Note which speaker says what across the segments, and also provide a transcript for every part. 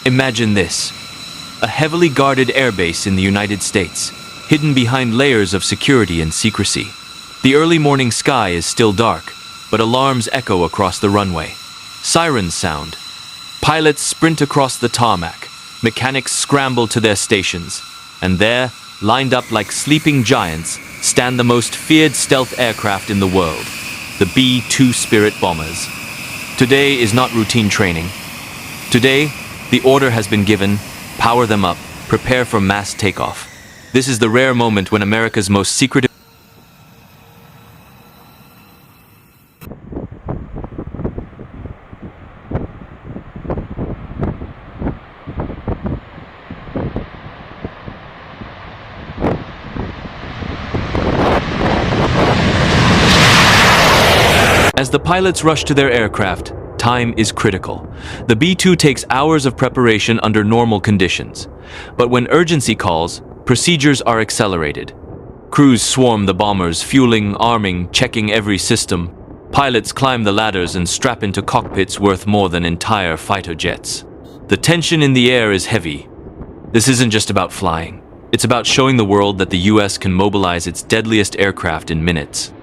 Speaker 1: Imagine this: a heavily guarded airbase in the United States, hidden behind layers of security and secrecy. The early morning sky is still dark, but alarms echo across the runway. Sirens sound. Pilots sprint across the tarmac. Mechanics scramble to their stations. And there, lined up like sleeping giants, stand the most feared stealth aircraft in the world, the B-2 Spirit bombers. Today is not routine training. Today, the order has been given: power them up, prepare for mass takeoff. This is the rare moment when America's most secretive. As the pilots rush to their aircraft, time is critical. The B-2 takes hours of preparation under normal conditions. But when urgency calls, procedures are accelerated. Crews swarm the bombers, fueling, arming, checking every system. Pilots climb the ladders and strap into cockpits worth more than entire fighter jets. The tension in the air is heavy. This isn't just about flying. It's about showing the world that the US can mobilize its deadliest aircraft in minutes.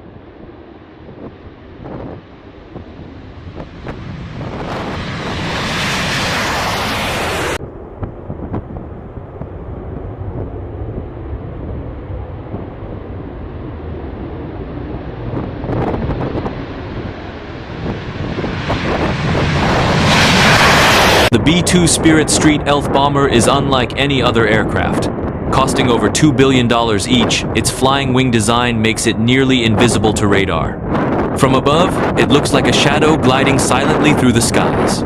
Speaker 1: The B-2 Spirit Street Elf bomber is unlike any other aircraft. Costing over $2 billion each, its flying wing design makes it nearly invisible to radar. From above, it looks like a shadow gliding silently through the skies.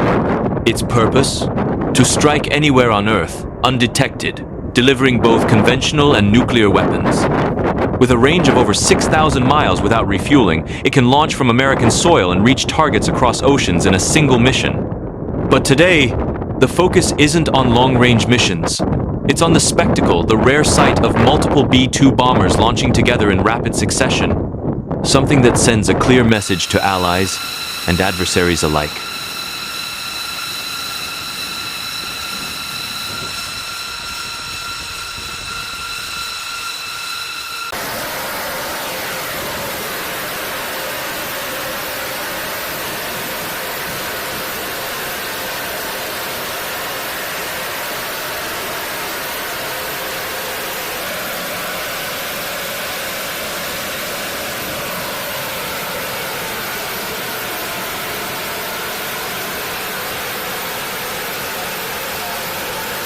Speaker 1: Its purpose? To strike anywhere on Earth, undetected, delivering both conventional and nuclear weapons. With a range of over 6,000 miles without refueling, it can launch from American soil and reach targets across oceans in a single mission. But today, the focus isn't on long-range missions. It's on the spectacle, the rare sight of multiple B-2 bombers launching together in rapid succession. Something that sends a clear message to allies and adversaries alike.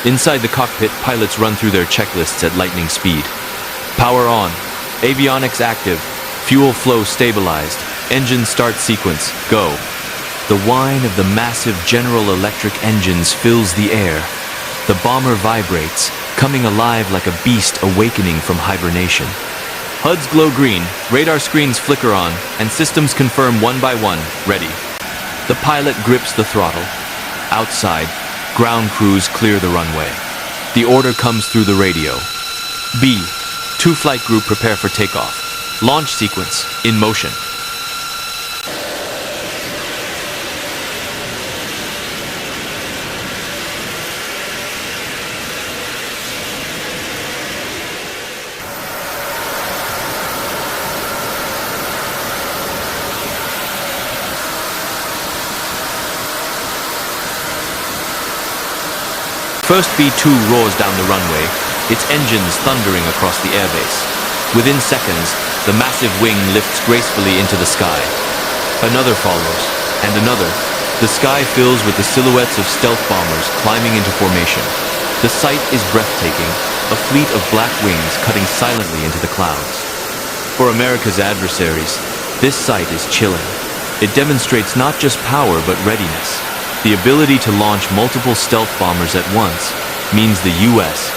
Speaker 1: Inside the cockpit, pilots run through their checklists at lightning speed. Power on, avionics active, fuel flow stabilized, engine start sequence, go. The whine of the massive General Electric engines fills the air. The bomber vibrates, coming alive like a beast awakening from hibernation. HUDs glow green, radar screens flicker on, and systems confirm one by one, ready. The pilot grips the throttle. Outside, ground crews clear the runway. The order comes through the radio. B-2 flight group prepare for takeoff. Launch sequence in motion. First B-2 roars down the runway, its engines thundering across the airbase. Within seconds, the massive wing lifts gracefully into the sky. Another follows, and another. The sky fills with the silhouettes of stealth bombers climbing into formation. The sight is breathtaking, a fleet of black wings cutting silently into the clouds. For America's adversaries, this sight is chilling. It demonstrates not just power but readiness. The ability to launch multiple stealth bombers at once means the US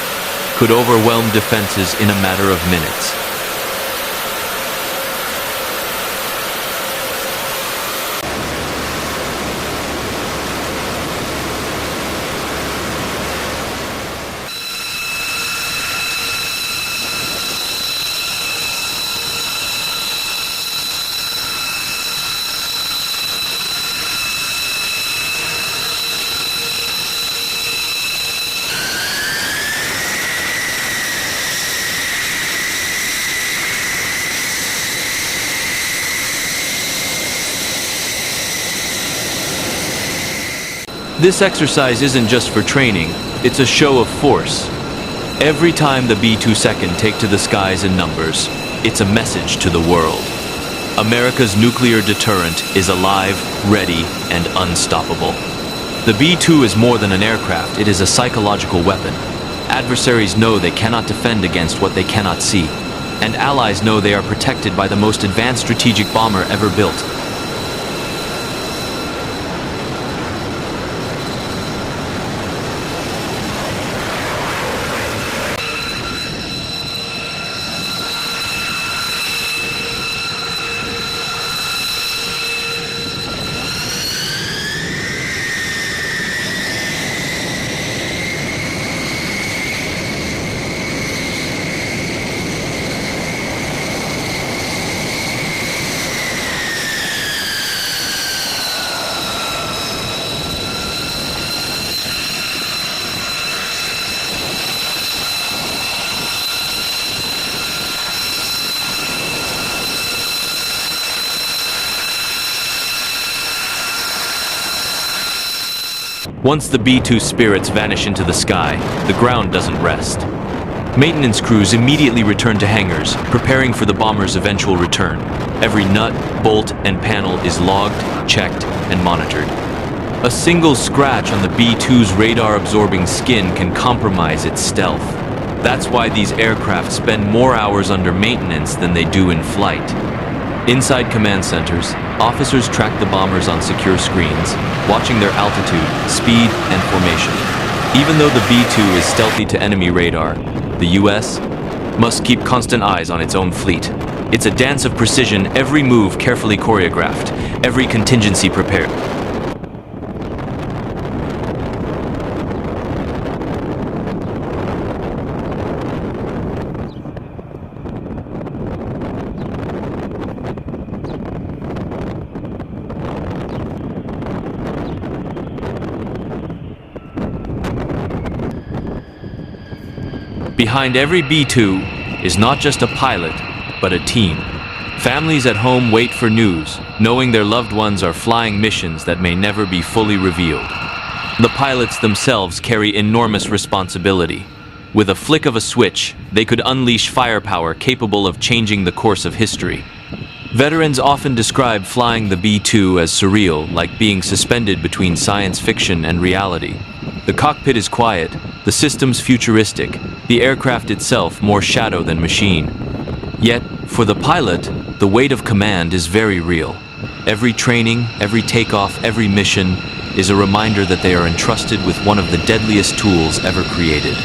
Speaker 1: could overwhelm defenses in a matter of minutes. This exercise isn't just for training, it's a show of force. Every time the B-2 take to the skies in numbers, it's a message to the world. America's nuclear deterrent is alive, ready, and unstoppable. The B-2 is more than an aircraft, it is a psychological weapon. Adversaries know they cannot defend against what they cannot see, and allies know they are protected by the most advanced strategic bomber ever built. Once the B-2 spirits vanish into the sky, the ground doesn't rest. Maintenance crews immediately return to hangars, preparing for the bomber's eventual return. Every nut, bolt, and panel is logged, checked, and monitored. A single scratch on the B-2's radar-absorbing skin can compromise its stealth. That's why these aircraft spend more hours under maintenance than they do in flight. Inside command centers, officers track the bombers on secure screens, watching their altitude, speed, and formation. Even though the B-2 is stealthy to enemy radar, the U.S. must keep constant eyes on its own fleet. It's a dance of precision, every move carefully choreographed, every contingency prepared. Behind every B-2 is not just a pilot, but a team. Families at home wait for news, knowing their loved ones are flying missions that may never be fully revealed. The pilots themselves carry enormous responsibility. With a flick of a switch, they could unleash firepower capable of changing the course of history. Veterans often describe flying the B-2 as surreal, like being suspended between science fiction and reality. The cockpit is quiet, the systems futuristic, the aircraft itself more shadow than machine. Yet, for the pilot, the weight of command is very real. Every training, every takeoff, every mission is a reminder that they are entrusted with one of the deadliest tools ever created.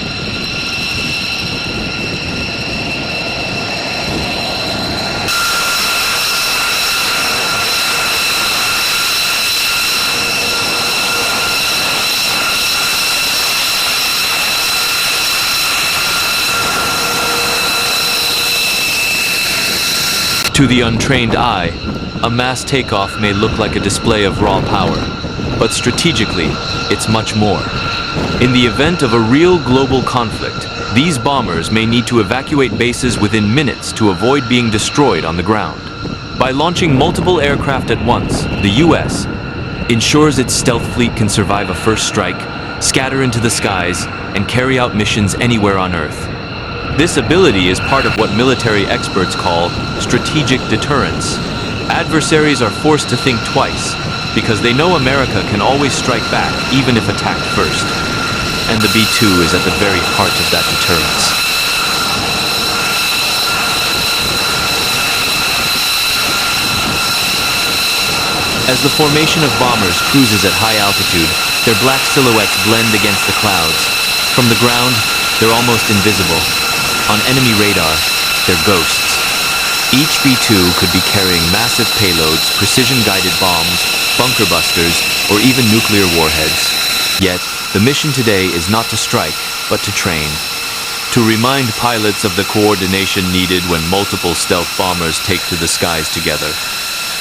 Speaker 1: To the untrained eye, a mass takeoff may look like a display of raw power, but strategically, it's much more. In the event of a real global conflict, these bombers may need to evacuate bases within minutes to avoid being destroyed on the ground. By launching multiple aircraft at once, the U.S. ensures its stealth fleet can survive a first strike, scatter into the skies, and carry out missions anywhere on Earth. This ability is part of what military experts call strategic deterrence. Adversaries are forced to think twice, because they know America can always strike back, even if attacked first. And the B-2 is at the very heart of that deterrence. As the formation of bombers cruises at high altitude, their black silhouettes blend against the clouds. From the ground, they're almost invisible. On enemy radar, they're ghosts. Each B-2 could be carrying massive payloads, precision-guided bombs, bunker busters, or even nuclear warheads. Yet, the mission today is not to strike, but to train. To remind pilots of the coordination needed when multiple stealth bombers take to the skies together.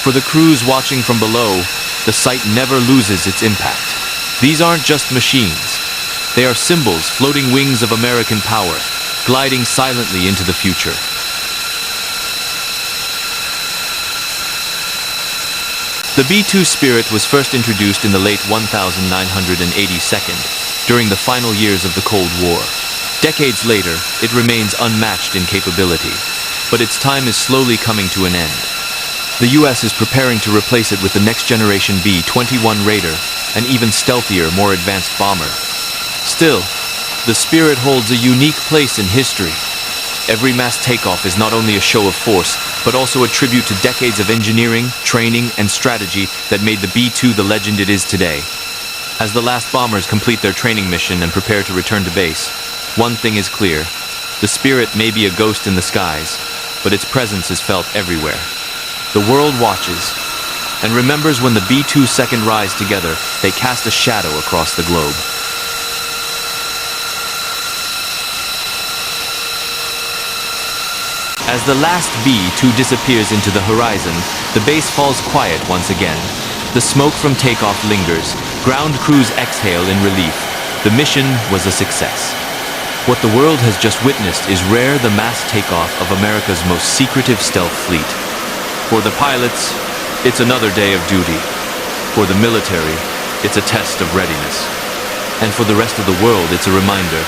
Speaker 1: For the crews watching from below, the sight never loses its impact. These aren't just machines. They are symbols, floating wings of American power, gliding silently into the future. The B-2 Spirit was first introduced in the late 1982, during the final years of the Cold War. Decades later, it remains unmatched in capability, but its time is slowly coming to an end. The US is preparing to replace it with the next-generation B-21 Raider, an even stealthier, more advanced bomber. Still, the Spirit holds a unique place in history. Every mass takeoff is not only a show of force, but also a tribute to decades of engineering, training, and strategy that made the B-2 the legend it is today. As the last bombers complete their training mission and prepare to return to base, one thing is clear. The Spirit may be a ghost in the skies, but its presence is felt everywhere. The world watches and remembers when the B-2 second rise together, they cast a shadow across the globe. As the last B-2 disappears into the horizon, the base falls quiet once again. The smoke from takeoff lingers. Ground crews exhale in relief. The mission was a success. What the world has just witnessed is the mass takeoff of America's most secretive stealth fleet. For the pilots, it's another day of duty. For the military, it's a test of readiness. And for the rest of the world, it's a reminder